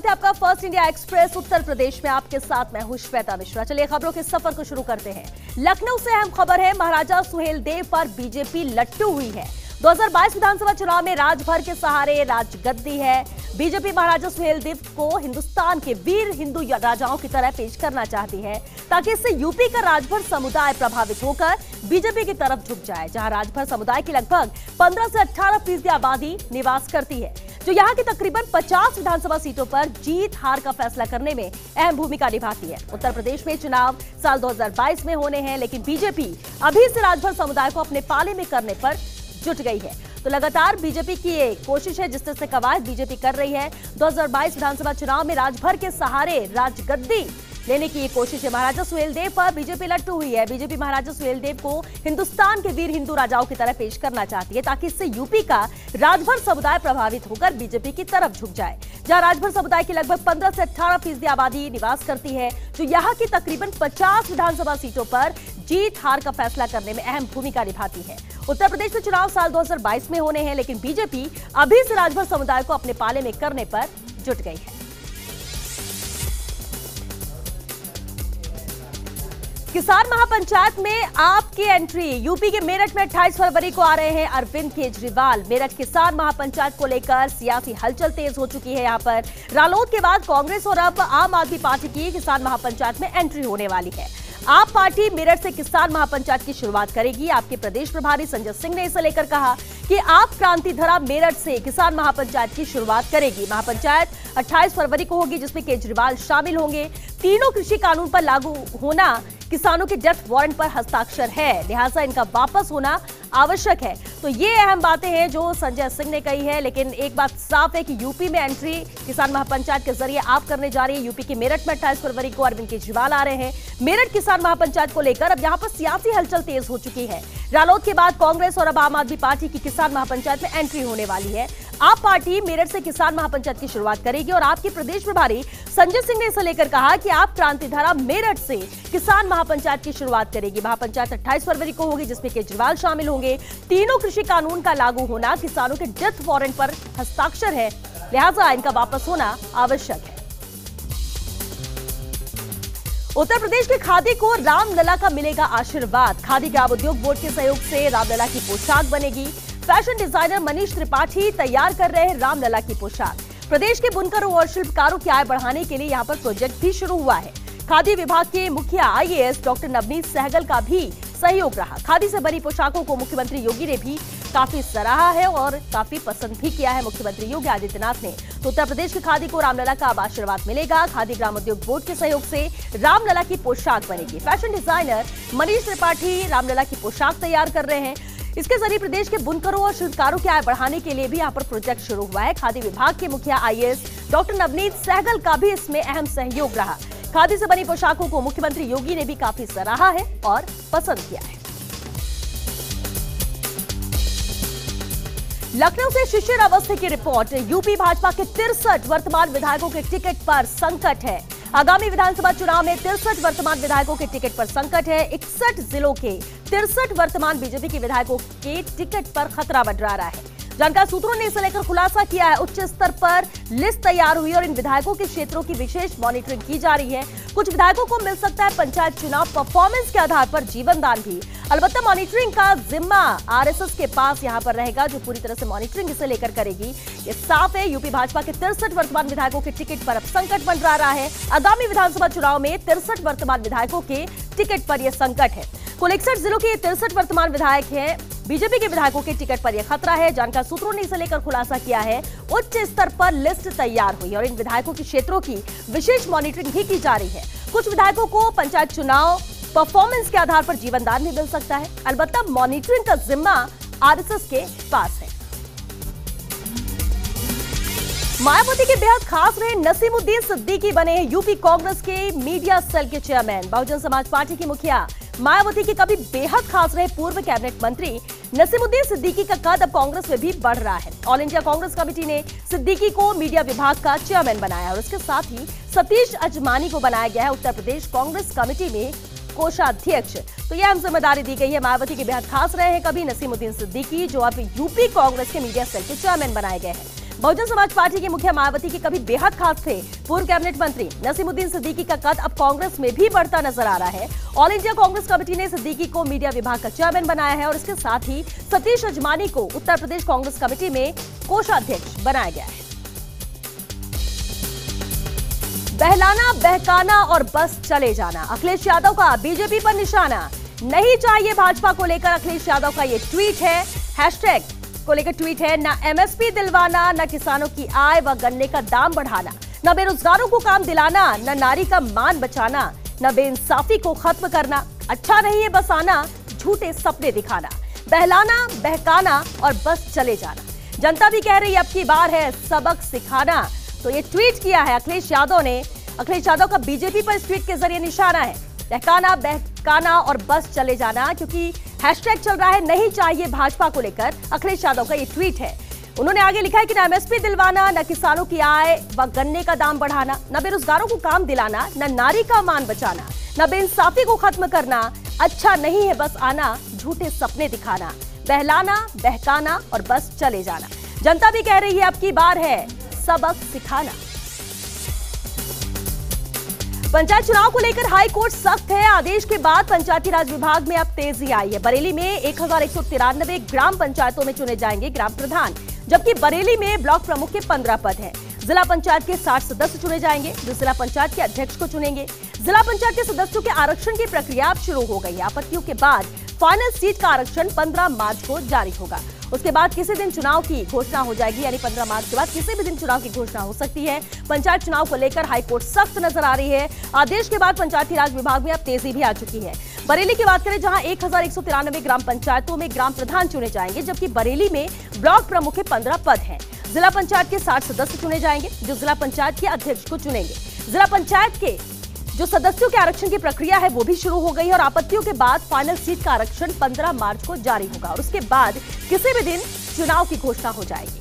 आपका first India express Uttar Pradesh में आपके साथ मैं हूं श्वेता मिश्रा। चलिए खबरों के सफर को शुरू करते हैं। लखनऊ से अहम खबर है, महाराजा सुहेलदेव पर बीजेपी लट्टू हुई है। 2022 विधानसभा चुनाव में राजभर के सहारे राजगद्दी है। बीजेपी महाराजा सुहेलदेव को हिंदुस्तान के वीर हिंदू राजाओं की तरह पेश करना चाहती है, ताकि इससे यूपी का राजभर समुदाय प्रभावित होकर बीजेपी की तरफ झुक जाए, जहां राजभर समुदाय की लगभग 15 से 18% आबादी निवास करती है, जो यहाँ की तकरीबन 50 विधानसभा सीटों पर जीत हार का फैसला करने में अहम भूमिका निभाती है। उत्तर प्रदेश में चुनाव साल 2022 में होने हैं, लेकिन बीजेपी अभी से राजभर समुदाय को अपने पाले में करने पर जुट गई है। तो लगातार बीजेपी की ये कोशिश है, जिस तरह से कवायद बीजेपी कर रही है। 2022 विधानसभा चुनाव में राजभर के सहारे राजगद्दी लेने की ये कोशिश है। महाराजा सुहेलदेव पर बीजेपी लट्टू हुई है। बीजेपी महाराजा सुहेलदेव को हिंदुस्तान के वीर हिंदू राजाओं की तरह पेश करना चाहती है, ताकि इससे यूपी का राजभर समुदाय प्रभावित होकर बीजेपी की तरफ झुक जाए, जहां राजभर समुदाय की लगभग 15 से 18% आबादी निवास करती है, जो यहाँ की तकरीबन 50 विधानसभा सीटों पर जीत हार का फैसला करने में अहम भूमिका निभाती है। उत्तर प्रदेश में चुनाव साल 2022 में होने हैं, लेकिन बीजेपी अभी से राजभर समुदाय को अपने पाले में करने पर जुट गई है। किसान महापंचायत में आपकी एंट्री। यूपी के मेरठ में 28 फरवरी को आ रहे हैं अरविंद केजरीवाल। मेरठ किसान महापंचायत को लेकर सियासी हलचल तेज हो चुकी है। यहाँ पर रालोद के बाद कांग्रेस और अब आम आदमी पार्टी की किसान महापंचायत में एंट्री होने वाली है। आप पार्टी मेरठ से किसान महापंचायत की शुरुआत करेगी। आपके प्रदेश प्रभारी संजय सिंह ने इसे लेकर कहा कि आप क्रांतिधरा मेरठ से किसान महापंचायत की शुरुआत करेगी। महापंचायत 28 फरवरी को होगी, जिसमें केजरीवाल शामिल होंगे। तीनों कृषि कानून पर लागू होना किसानों के डेथ वारंट पर हस्ताक्षर है, लिहाजा इनका वापस होना आवश्यक है। तो ये अहम बातें हैं जो संजय सिंह ने कही है। लेकिन एक बात साफ है कि यूपी में एंट्री किसान महापंचायत के जरिए आप करने जा रही है। यूपी के मेरठ में 28 फरवरी को अरविंद केजरीवाल आ रहे हैं। मेरठ किसान महापंचायत को लेकर अब यहाँ पर सियासी हलचल तेज हो चुकी है। रालोद के बाद कांग्रेस और अब आम आदमी पार्टी की किसान महापंचायत में एंट्री होने वाली है। आप पार्टी मेरठ से किसान महापंचायत की शुरुआत करेगी और आपके प्रदेश प्रभारी संजय सिंह ने इसे लेकर कहा कि आप क्रांतिधारा मेरठ से किसान महापंचायत की शुरुआत करेगी। महापंचायत 28 फरवरी को होगी, जिसमें केजरीवाल शामिल होंगे। तीनों कृषि कानून का लागू होना किसानों के डेथ वारंट पर हस्ताक्षर है, लिहाजा इनका वापस होना आवश्यक है। उत्तर प्रदेश के खादी को रामलला का मिलेगा आशीर्वाद। खादी ग्राम उद्योग बोर्ड के सहयोग से रामलला की पोशाक बनेगी। फैशन डिजाइनर मनीष त्रिपाठी तैयार कर रहे हैं रामलला की पोशाक। प्रदेश के बुनकरों और शिल्पकारों की आय बढ़ाने के लिए यहाँ पर प्रोजेक्ट भी शुरू हुआ है। खादी विभाग के मुखिया IAS डॉक्टर नवनीत सहगल का भी सहयोग रहा। खादी से बनी पोशाकों को मुख्यमंत्री योगी ने भी काफी सराहा है और काफी पसंद भी किया है मुख्यमंत्री योगी आदित्यनाथ ने। तो उत्तर प्रदेश की खादी को रामलला का अब आशीर्वाद मिलेगा। खादी ग्राम उद्योग बोर्ड के सहयोग से रामलला की पोशाक बनेगी। फैशन डिजाइनर मनीष त्रिपाठी रामलला की पोशाक तैयार कर रहे हैं। इसके जरिए प्रदेश के बुनकरों और शिल्पकारों की आय बढ़ाने के लिए भी यहाँ पर प्रोजेक्ट शुरू हुआ है। खादी विभाग के मुखिया IAS डॉक्टर नवनीत सहगल का भी इसमें अहम सहयोग रहा। खादी से बनी पोशाकों को मुख्यमंत्री योगी ने भी काफी सराहा है और पसंद किया है। लखनऊ से शिशिर अवस्थी की रिपोर्ट। यूपी भाजपा के 63 वर्तमान विधायकों के टिकट पर संकट है। आगामी विधानसभा चुनाव में 63 वर्तमान विधायकों के टिकट पर संकट है। 61 जिलों के 63 वर्तमान बीजेपी के विधायकों के टिकट पर खतरा मंडरा रहा है। जानकार सूत्रों ने इसे लेकर खुलासा किया है। उच्च स्तर पर लिस्ट तैयार हुई और इन विधायकों के क्षेत्रों की विशेष मॉनिटरिंग की जा रही है। कुछ विधायकों को मिल सकता है पंचायत चुनाव परफॉर्मेंस के आधार पर जीवन दान भी। अलबत्ता मॉनिटरिंग का जिम्मा RSS के पास यहाँ पर रहेगा, जो पूरी तरह से मॉनिटरिंग इसे लेकर करेगी। ये साफ है, यूपी भाजपा के 63 वर्तमान विधायकों के टिकट पर अब संकट मंडरा रहा है। आगामी विधानसभा चुनाव में 63 वर्तमान विधायकों के टिकट पर यह संकट है। कुल 61 जिलों के 63 वर्तमान विधायक हैं। बीजेपी के विधायकों के टिकट पर यह खतरा है। जानकार सूत्रों ने इसे लेकर खुलासा किया है। उच्च स्तर पर लिस्ट तैयार हुई और इन विधायकों के क्षेत्रों की विशेष मॉनिटरिंग भी की जा रही है। कुछ विधायकों को पंचायत चुनाव परफॉर्मेंस के आधार पर जीवन दान भी मिल सकता है। अलबत्ता मॉनिटरिंग का जिम्मा RSS के पास है। मायावती के बेहद खास रहे नसीमुद्दीन सिद्दीकी बने यूपी कांग्रेस के मीडिया सेल के चेयरमैन। बहुजन समाज पार्टी की मुखिया मायावती के कभी बेहद खास रहे पूर्व कैबिनेट मंत्री नसीमुद्दीन सिद्दीकी का कद अब कांग्रेस में भी बढ़ रहा है। ऑल इंडिया कांग्रेस कमेटी ने सिद्दीकी को मीडिया विभाग का चेयरमैन बनाया और इसके साथ ही सतीश अजमानी को बनाया गया है उत्तर प्रदेश कांग्रेस कमेटी में कोषाध्यक्ष। तो यह अहम जिम्मेदारी दी गई है। मायावती के बेहद खास रहे हैं कभी नसीमुद्दीन सिद्दीकी, जो अब यूपी कांग्रेस के मीडिया सेल के चेयरमैन बनाए गए हैं। बहुजन समाज पार्टी के मुखिया मायावती के कभी बेहद खास थे पूर्व कैबिनेट मंत्री नसीमुद्दीन सिद्दीकी का कद अब कांग्रेस में भी बढ़ता नजर आ रहा है। ऑल इंडिया कांग्रेस कमेटी ने सिद्दीकी को मीडिया विभाग का चेयरमैन बनाया है और इसके साथ ही सतीश अजमानी को उत्तर प्रदेश कांग्रेस कमेटी में कोषाध्यक्ष बनाया गया है। बहलाना, बहकाना और बस चले जाना, अखिलेश यादव का बीजेपी पर निशाना। नहीं चाहिए भाजपा को लेकर अखिलेश यादव का ये ट्वीट है। हैशटैग को लेकर ट्वीट है, न एमएसपी दिलवाना, न किसानों की आय व गन्ने का दाम बढ़ाना, न बेरोजगारों को काम दिलाना, न नारी का मान बचाना, न बेइंसाफी को खत्म करना, अच्छा नहीं है बस आना, झूठे सपने दिखाना, बहलाना, बहकाना और बस चले जाना। जनता भी कह रही है अब की बार है सबक सिखाना। तो ये ट्वीट किया है अखिलेश यादव ने। अखिलेश यादव का बीजेपी पर इस ट्वीट के जरिए निशाना है। बहकाना, बहकाना और बस चले जाना, क्योंकि हैशटैग चल रहा है नहीं चाहिए भाजपा को लेकर अखिलेश यादव का ये ट्वीट है। उन्होंने आगे लिखा है कि न एमएसपी दिलवाना, न किसानों की आय व गन्ने का दाम बढ़ाना, न बेरोजगारों को काम दिलाना, न नारी का मान बचाना, न बेइंसाफी को खत्म करना, अच्छा नहीं है बस आना, झूठे सपने दिखाना, बहलाना, बहकाना और बस चले जाना। जनता भी कह रही है अब की बार है सबक सिखाना। पंचायत चुनाव को लेकर हाई कोर्ट सख्त है। आदेश के बाद पंचायती राज विभाग में अब तेजी आई है। बरेली में 1193 ग्राम पंचायतों में चुने जाएंगे ग्राम प्रधान, जबकि बरेली में ब्लॉक प्रमुख के 15 पद हैं। जिला पंचायत के 60 सदस्य चुने जाएंगे, जो जिला पंचायत के अध्यक्ष को चुनेंगे। जिला पंचायत के सदस्यों के आरक्षण की प्रक्रिया अब शुरू हो गई है। आपत्तियों के बाद फाइनल सीट का आरक्षण 15 मार्च को जारी होगा। उसके बाद किसी दिन चुनाव की घोषणा हो जाएगी, यानी 15 मार्च के बाद किसी भी दिन चुनाव की घोषणा हो सकती है। पंचायत चुनाव को लेकर हाईकोर्ट सख्त नजर आ रही है। आदेश के बाद पंचायती राज विभाग में अब तेजी भी आ चुकी है। बरेली की बात करें, जहां 1193 ग्राम पंचायतों में ग्राम प्रधान चुने जाएंगे, जबकि बरेली में ब्लॉक प्रमुख के 15 पद हैं। जिला पंचायत के 60 सदस्य चुने जाएंगे, जो जिला पंचायत के अध्यक्ष को चुनेंगे। जिला पंचायत के जो सदस्यों के आरक्षण की प्रक्रिया है वो भी शुरू हो गई है और आपत्तियों के बाद फाइनल सीट का आरक्षण 15 मार्च को जारी होगा और उसके बाद किसी भी दिन चुनाव की घोषणा हो जाएगी।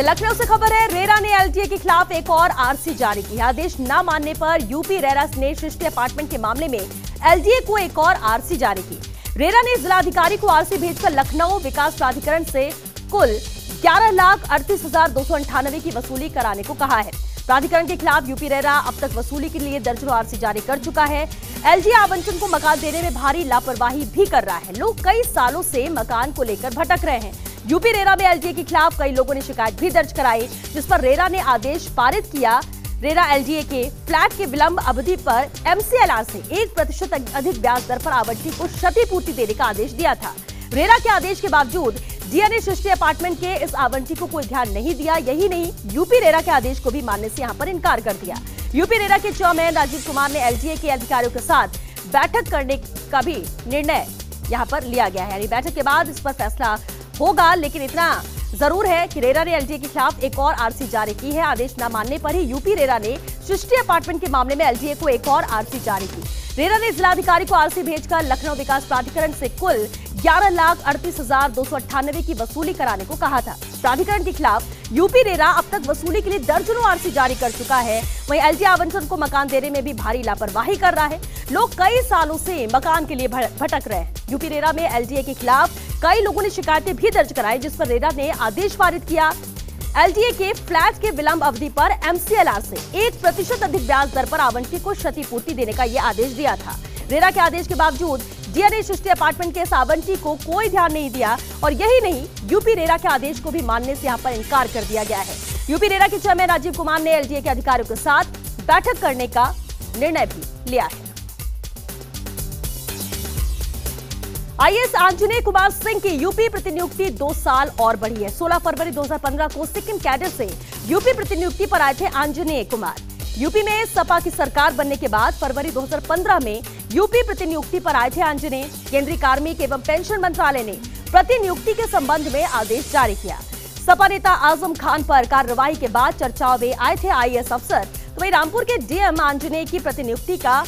लखनऊ से खबर है, रेरा ने एलटीए के खिलाफ एक और आरसी जारी की है। आदेश न मानने पर यूपी रेरा ने सृष्टि अपार्टमेंट के मामले में एलटीए को एक और आरसी जारी की। रेरा ने जिलाधिकारी को आरसी भेजकर लखनऊ विकास प्राधिकरण से कुल 11,38,298 की वसूली कराने को कहा है। प्राधिकरण के खिलाफ यूपी रेरा अब तक वसूली के लिए दर्जनों आरसी जारी कर चुका है। एलटीए आवंटन को मकान देने में भारी लापरवाही भी कर रहा है। लोग कई सालों से मकान को लेकर भटक रहे हैं। यूपी रेरा में एलटीए के खिलाफ कई लोगों ने शिकायत भी दर्ज कराई, जिस पर रेरा ने आदेश पारित किया। रेरा एलटीए के फ्लैट के विलंब अवधि पर एमसीएलआर से 1% अधिक ब्याज दर पर आवंटी को क्षतिपूर्ति देने का आदेश दिया था। रेरा के आदेश के बावजूद डीए ने सृष्टि अपार्टमेंट के इस आवंटी को कोई ध्यान नहीं दिया। यही नहीं, यूपी रेरा के आदेश को भी मानने से यहां पर इनकार कर दिया। यूपी रेरा के चेयरमैन राजीव कुमार ने एलटीए के अधिकारियों के साथ बैठक करने का भी निर्णय यहां पर लिया गया है, यानी बैठक के बाद इस पर फैसला होगा। लेकिन इतना जरूर है कि रेरा ने एलटीए के खिलाफ एक और आरसी जारी की है। आदेश न मानने पर ही यूपी रेरा ने सृष्टि अपार्टमेंट के मामले में एलटीए को एक और आरसी जारी की। रेरा ने जिलाधिकारी को आरसी भेजकर लखनऊ विकास प्राधिकरण से कुल 11,38,298 की वसूली कराने को कहा था। प्राधिकरण के खिलाफ यूपी रेरा अब तक वसूली के लिए दर्जनों आरसी जारी कर चुका है। वहीं एलटीए आवंटन को मकान देने में भी भारी लापरवाही कर रहा है। लोग कई सालों से मकान के लिए भटक रहे हैं। यूपी रेरा में एलटीए के खिलाफ कई लोगों ने शिकायतें भी दर्ज कराई, जिस पर रेरा ने आदेश पारित किया। एलटीए के फ्लैट के विलंब अवधि पर एमसीएलआर से 1% अधिक ब्याज दर पर आवंटी को क्षतिपूर्ति देने का यह आदेश दिया था। रेरा के आदेश के बावजूद डीए ने सृष्टि अपार्टमेंट के इस आवंटी को कोई ध्यान नहीं दिया और यही नहीं, यूपी रेरा के आदेश को भी मानने से यहां पर इनकार कर दिया गया है। यूपी रेरा के चेयरमैन राजीव कुमार ने एलटीए के अधिकारियों के साथ बैठक करने का निर्णय भी लिया है। आईएएस आंजनेय कुमार सिंह की यूपी प्रतिनियुक्ति 2 साल और बढ़ी है। 16 फरवरी 2015 को सिक्किम कैडर से यूपी प्रतिनियुक्ति पर आए थे आंजनेय कुमार। यूपी में सपा की सरकार बनने के बाद फरवरी 2015 में यूपी प्रतिनियुक्ति पर आए थे आंजनेय। केंद्रीय कार्मिक एवं पेंशन मंत्रालय ने प्रतिनियुक्ति के संबंध में आदेश जारी किया। सपा नेता आजम खान पर कार्रवाई के बाद चर्चाओं में आए थे आईएएस अफसर। तो वहीं रामपुर के डीएम आंजनेय की प्रतिनियुक्ति का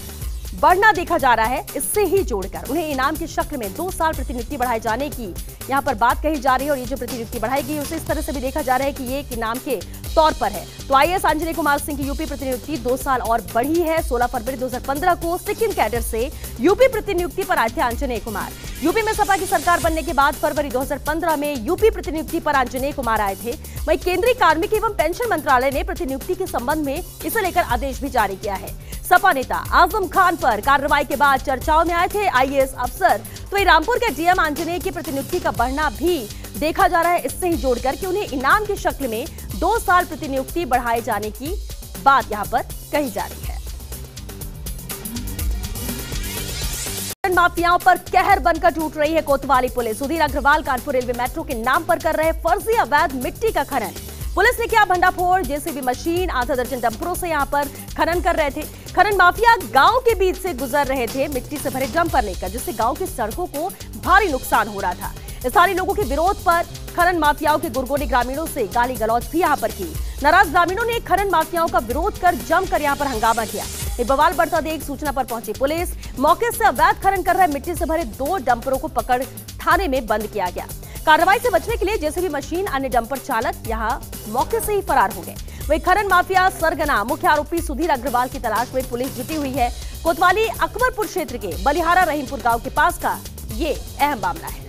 बढ़ना देखा जा रहा है। इससे ही जोड़कर उन्हें इनाम की शक्ल में 2 साल प्रतिनियुक्ति बढ़ाए जाने की यहां पर बात कही जा रही है और ये जो प्रतिनियुक्ति बढ़ाई गई उसे इस तरह से भी देखा जा रहा है कि ये एक इनाम के तौर पर है। तो आईएएस अंजनी कुमार सिंह की यूपी प्रतिनियुक्ति 2 साल और बढ़ी है। 16 फरवरी 2015 को सिक्किम कैडर से यूपी प्रतिनियुक्ति पर आए थे आंजनेय कुमार। यूपी में सपा की सरकार बनने के बाद फरवरी 2015 में यूपी प्रतिनियुक्ति पर आंजनेय कुमार आए थे। वहीं केंद्रीय कार्मिक एवं पेंशन मंत्रालय ने प्रतिनियुक्ति के संबंध में इसे लेकर आदेश भी जारी किया है। सपा नेता आजम खान पर कार्रवाई के बाद चर्चाओं में आए थे आईएएस अफसर। तो रामपुर के डीएम आंजनेय की प्रतिनियुक्ति का बढ़ना भी देखा जा रहा है, इससे ही जोड़कर कि उन्हें इनाम की शक्ल में 2 साल प्रतिनियुक्ति बढ़ाए जाने की बात यहां पर कही जा रही है। माफियाओं पर कहर बनकर टूट रही है कोतवाली police. Sudhir Agarwal Kanpur railway metro के नाम पर कर रहे फर्जी अवैध मिट्टी का खनन। पुलिस ने किया भंडाफोड़, जेसीबी मशीन, आधा दर्जन डंपरों से यहां पर खनन कर रहे थे। खनन माफिया गांव के बीच से गुजर रहे थे मिट्टी से भरे डंपर लेकर, जिससे गांव की सड़कों को भारी नुकसान हो रहा था। स्थानीय लोगों के विरोध पर खनन माफियाओं के गुरगोनी ग्रामीणों से गाली गलौज भी यहां पर की। नाराज ग्रामीणों ने खनन माफियाओं का विरोध कर जमकर यहां पर हंगामा किया। बवाल बढ़ता देख सूचना पर पहुंची पुलिस। मौके से अवैध खनन कर रहे मिट्टी से भरे 2 डंपरों को पकड़ थाने में बंद किया गया। कार्रवाई से बचने के लिए जेसीबी मशीन, अन्य डंपर चालक यहां मौके से ही फरार हो गए। वहीं खनन माफिया सरगना मुख्य आरोपी सुधीर अग्रवाल की तलाश में पुलिस जुटी हुई है। कोतवाली अकबरपुर क्षेत्र के बलिहारा रहीमपुर गांव के पास का ये अहम मामला है।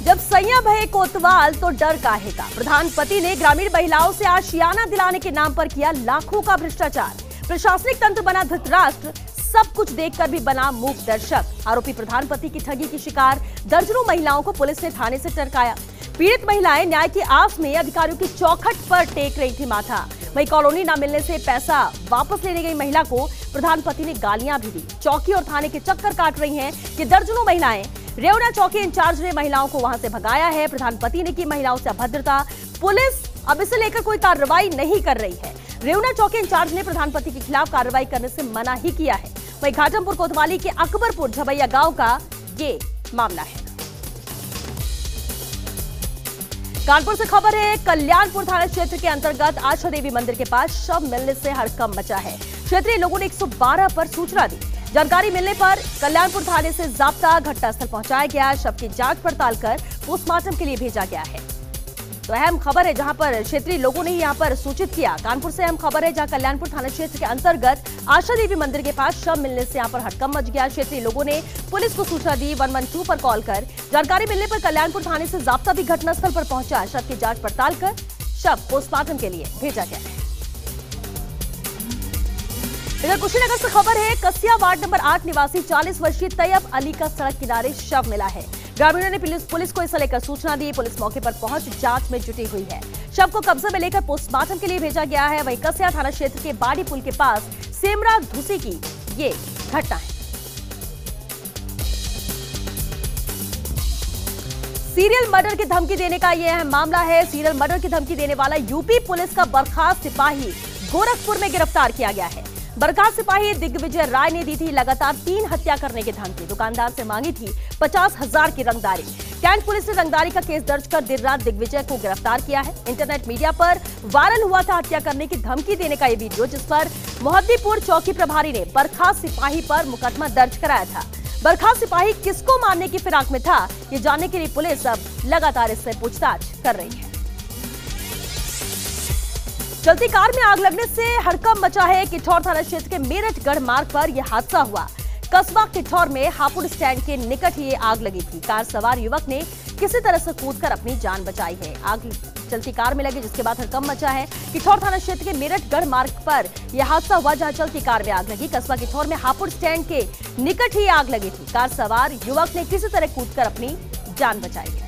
जब सैया भये कोतवाल तो डर काहे का। प्रधानपति ने ग्रामीण महिलाओं से आशियाना दिलाने के नाम पर किया लाखों का भ्रष्टाचार। प्रशासनिक तंत्र बना धृतराष्ट्र, सब कुछ देखकर भी बना मूक दर्शक। आरोपी प्रधानपति की ठगी की शिकार दर्जनों महिलाओं को पुलिस ने थाने से टरकाया। पीड़ित महिलाएं न्याय की आस में अधिकारियों की चौखट पर टेक रही थी माथा। वहीं कॉलोनी न मिलने से पैसा वापस लेने गई महिला को प्रधानपति ने गालियां भी दी। चौकी और थाने के चक्कर काट रही हैं कि दर्जनों महिलाएं। रेवना चौकी इंचार्ज ने महिलाओं को वहां से भगाया है। प्रधानपति ने की महिलाओं से अभद्रता। पुलिस अब इसे लेकर कोई कार्रवाई नहीं कर रही है। रेवना चौकी इंचार्ज ने प्रधानपति के खिलाफ कार्रवाई करने से मना ही किया है। वहीं घाटमपुर कोतवाली के अकबरपुर झबैया गांव का ये मामला है। कानपुर से खबर है, कल्याणपुर थाना क्षेत्र के अंतर्गत आशा देवी मंदिर के पास शव मिलने से हड़कंप मचा है। क्षेत्रीय लोगों ने 112 पर सूचना दी। जानकारी मिलने पर कल्याणपुर थाने से जाब्ता घटनास्थल पहुंचाया गया। शव की जांच पड़ताल कर पोस्टमार्टम के लिए भेजा गया है। तो अहम खबर है, जहां पर क्षेत्रीय लोगों ने यहां पर सूचित किया। कानपुर से अहम खबर है, जहां कल्याणपुर थाना क्षेत्र के अंतर्गत आशा देवी मंदिर के पास शव मिलने से यहां पर हड़कंप मच गया। क्षेत्रीय लोगों ने पुलिस को सूचना दी। 112 पर कॉल कर जानकारी मिलने पर कल्याणपुर थाने से जाब्ता भी घटनास्थल पर पहुंचा। शव की जांच पड़ताल कर शव पोस्टमार्टम के लिए भेजा गया है। इधर कुशीनगर से खबर है, कसिया वार्ड नंबर 8 निवासी 40 वर्षीय तैयब अली का सड़क किनारे शव मिला है। ग्रामीणों ने पुलिस को इसे लेकर सूचना दी। पुलिस मौके पर पहुंच जांच में जुटी हुई है। शव को कब्जे में लेकर पोस्टमार्टम के लिए भेजा गया है। वहीं कसिया थाना क्षेत्र के बाड़ी पुल के पास सेमरा धुसी की ये घटना है। सीरियल मर्डर की धमकी देने का यह अहम मामला है। सीरियल मर्डर की धमकी देने वाला यूपी पुलिस का बर्खास्त सिपाही गोरखपुर में गिरफ्तार किया गया है। बर्खास्त सिपाही दिग्विजय राय ने दी थी लगातार 3 हत्या करने की धमकी। दुकानदार से मांगी थी 50,000 की रंगदारी। कैंट पुलिस ने रंगदारी का केस दर्ज कर देर रात दिग्विजय को गिरफ्तार किया है। इंटरनेट मीडिया पर वायरल हुआ था हत्या करने की धमकी देने का ये वीडियो, जिस पर मोहद्दीपुर चौकी प्रभारी ने बर्खास्त सिपाही पर मुकदमा दर्ज कराया था। बर्खास्त सिपाही किसको मारने की फिराक में था, ये जानने के लिए पुलिस अब लगातार इससे पूछताछ कर रही है। चलती कार में आग लगने से हड़कंप मचा है। किठौर थाना क्षेत्र के मेरठ गढ़ मार्ग पर यह हादसा हुआ। कस्बा किठौर में हापुड़ स्टैंड के निकट ही आग लगी थी। कार सवार युवक ने किसी तरह से कूदकर अपनी जान बचाई है। आग चलती कार में लगी, जिसके बाद हड़कंप मचा है। किठौर थाना क्षेत्र के मेरठ गढ़ मार्ग पर यह हादसा हुआ, जहां चलती कार में आग लगी। कस्बा किठौर में हापुड़ स्टैंड के निकट ही आग लगी थी। कार सवार युवक ने किसी तरह कूदकर अपनी जान बचाई है।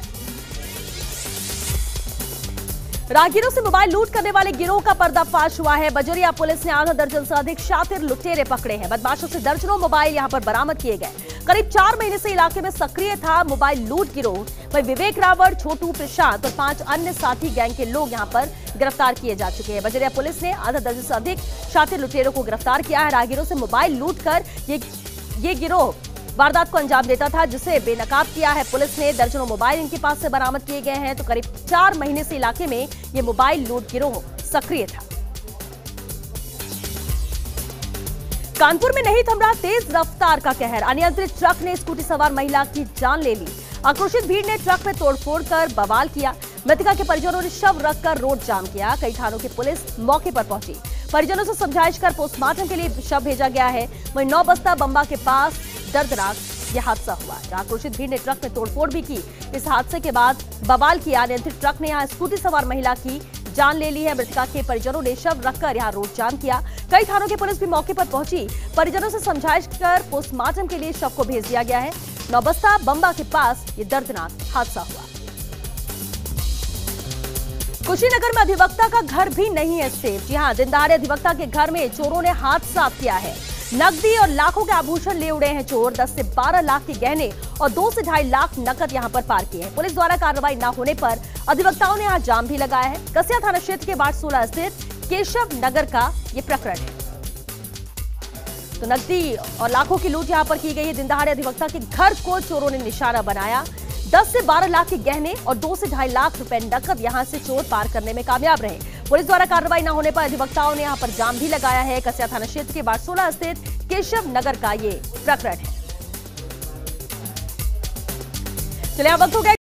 राहगीरों से मोबाइल लूट करने वाले गिरोह का पर्दाफाश हुआ है। बजरिया पुलिस ने आधा दर्जन से अधिक शातिर लुटेरे पकड़े हैं। बदमाशों से दर्जनों मोबाइल यहां पर बरामद किए गए। करीब 4 महीने से इलाके में सक्रिय था मोबाइल लूट गिरोह। वहीं विवेक रावत, छोटू, प्रशांत और 5 अन्य साथी गैंग के लोग यहां पर गिरफ्तार किए जा चुके हैं। बजरिया पुलिस ने आधा दर्जन से अधिक शातिर लुटेरों को गिरफ्तार किया है। राहगीरों से मोबाइल लूट कर ये गिरोह वारदात को अंजाम देता था, जिसे बेनकाब किया है पुलिस ने। दर्जनों मोबाइल इनके पास से बरामद किए गए हैं। तो करीब 4 महीने से इलाके में ये मोबाइल लूट गिरोह सक्रिय था। कानपुर में नहीं थम रहा तेज रफ्तार का कहर। अनियंत्रित ट्रक ने स्कूटी सवार महिला की जान ले ली। आक्रोशित भीड़ ने ट्रक में तोड़फोड़ कर बवाल किया। मृतका के परिजनों ने शव रखकर रोड जाम किया। कई थानों की पुलिस मौके पर पहुंची। परिजनों से समझाइश कर पोस्टमार्टम के लिए शव भेजा गया है। वहीं नौबस्ता बंबा के पास दर्दनाक यह हादसा हुआ, जहां आक्रोशित भीड़ ने ट्रक में तोड़फोड़ भी की। इस हादसे के बाद बवाल किया अनियंत्रित ट्रक ने यहां स्कूटी सवार महिला की जान ले ली है। मृतका के परिजनों ने शव रखकर यहां रोड जाम किया। कई थानों की पुलिस भी मौके पर पहुंची। परिजनों से समझाइश कर पोस्टमार्टम के लिए शव को भेज दिया गया है। नौबस्ता बंबा के पास ये दर्दनाक हादसा हुआ। कुशीनगर में अधिवक्ता का घर भी नहीं है सेफ। जी हां, दिनदहाड़े अधिवक्ता के घर में चोरों ने हाथ साफ किया है। नकदी और लाखों के आभूषण ले उड़े हैं चोर। 10 से 12 लाख के गहने और 2 से 2.5 लाख नकद यहां पर पार किए हैं। पुलिस द्वारा कार्रवाई न होने पर अधिवक्ताओं ने यहां जाम भी लगाया है। कसिया थाना क्षेत्र के वार्ड 16 स्थित केशव नगर का ये प्रकरण है। तो नकदी और लाखों की लूट यहां पर की गई है। दिनदहाड़े अधिवक्ता के घर को चोरों ने निशाना बनाया। 10 से 12 लाख के गहने और 2 से 2.5 लाख रुपए नकद यहां से चोर पार करने में कामयाब रहे। पुलिस द्वारा कार्रवाई न होने पर अधिवक्ताओं ने यहां पर जाम भी लगाया है। कसिया थाना क्षेत्र के वार्ड 16 स्थित केशव नगर का ये प्रकरण है। चलिए अब वक्त हो गया